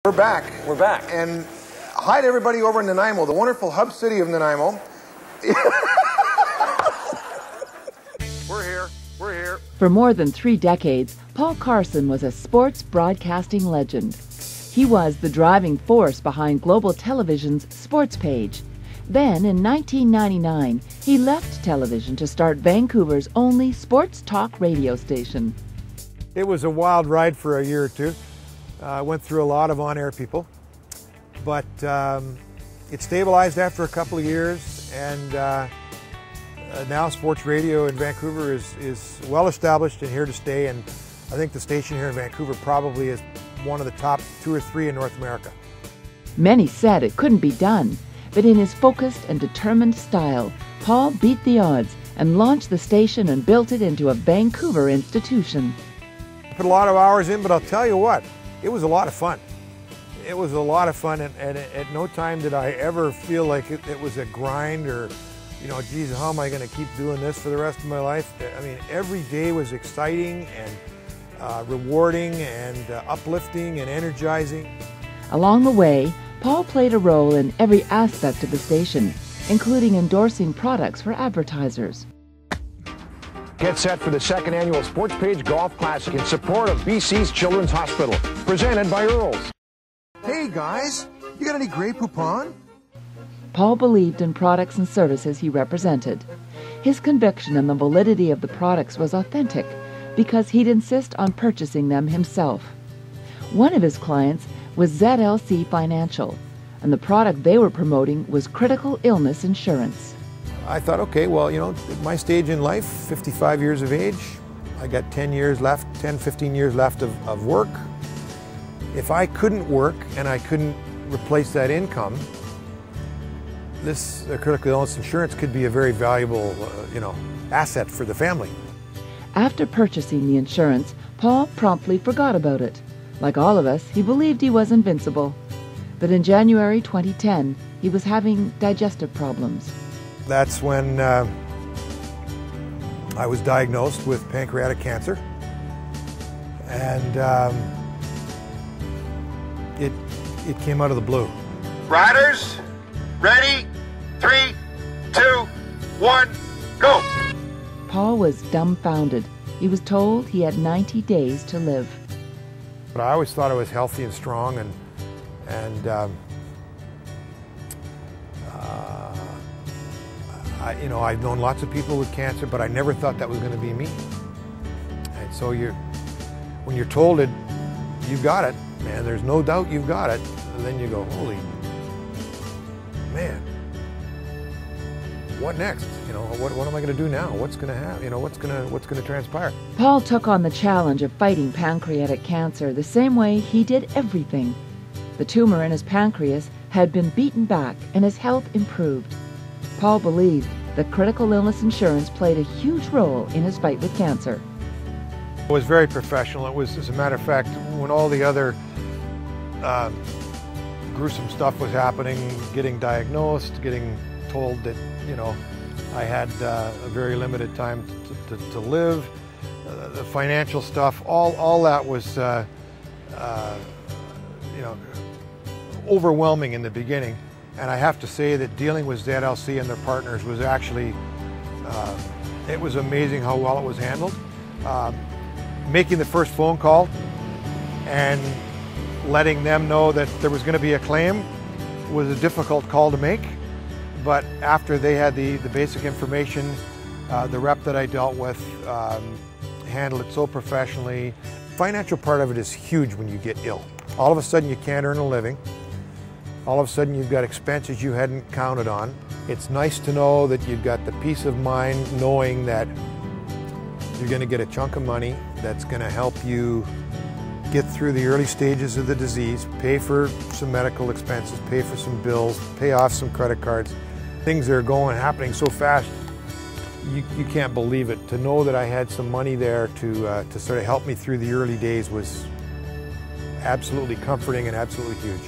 We're back. We're back. And hi to everybody over in Nanaimo, the wonderful hub city of Nanaimo. We're here. We're here. For more than 3 decades, Paul Carson was a sports broadcasting legend. He was the driving force behind Global Television's sports page. Then, in 1999, he left television to start Vancouver's only sports talk radio station. It was a wild ride for a year or two. I went through a lot of on-air people, but it stabilized after a couple of years, and now sports radio in Vancouver is well established and here to stay, and I think the station here in Vancouver probably is one of the top 2 or 3 in North America. Many said it couldn't be done, but in his focused and determined style, Paul beat the odds and launched the station and built it into a Vancouver institution. Put a lot of hours in, but I'll tell you what, it was a lot of fun. It was a lot of fun, and at no time did I ever feel like it was a grind or, you know, geez, how am I going to keep doing this for the rest of my life? I mean, every day was exciting and rewarding and uplifting and energizing. Along the way, Paul played a role in every aspect of the station, including endorsing products for advertisers. Get set for the 2nd annual Sports Page Golf Classic in support of BC's Children's Hospital, presented by Earls. Hey guys, you got any Grey Poupon? Paul believed in products and services he represented. His conviction in the validity of the products was authentic because he'd insist on purchasing them himself. One of his clients was ZLC Financial, and the product they were promoting was critical illness insurance. I thought, okay, well, you know, at my stage in life, 55 years of age, I got 10 years left, 10, 15 years left of work. If I couldn't work and I couldn't replace that income, this critical illness insurance could be a very valuable, asset for the family. After purchasing the insurance, Paul promptly forgot about it. Like all of us, he believed he was invincible. But in January 2010, he was having digestive problems. That's when I was diagnosed with pancreatic cancer, and it came out of the blue. Riders, ready? 3, 2, 1, go! Paul was dumbfounded. He was told he had 90 days to live. But I always thought I was healthy and strong, and I've known lots of people with cancer, but I never thought that was going to be me. And so when you're told it, you've got it, man, there's no doubt you've got it, and then you go, holy man, what next? You know, what am I going to do now? What's going to happen? You know, what's going to transpire? Paul took on the challenge of fighting pancreatic cancer the same way he did everything. The tumor in his pancreas had been beaten back and his health improved. Paul believed that critical illness insurance played a huge role in his fight with cancer. It was very professional. It was, as a matter of fact, when all the other gruesome stuff was happening, getting diagnosed, getting told that, you know, I had a very limited time to live, the financial stuff, all that was, overwhelming in the beginning. And I have to say that dealing with ZLC and their partners was actually, it was amazing how well it was handled. Making the first phone call and letting them know that there was going to be a claim was a difficult call to make. But after they had the basic information, the rep that I dealt with handled it so professionally. The financial part of it is huge when you get ill. All of a sudden you can't earn a living. All of a sudden you've got expenses you hadn't counted on. It's nice to know that you've got the peace of mind knowing that you're going to get a chunk of money that's going to help you get through the early stages of the disease, pay for some medical expenses, pay for some bills, pay off some credit cards. Things are happening so fast, you can't believe it. To know that I had some money there to sort of help me through the early days was absolutely comforting and absolutely huge.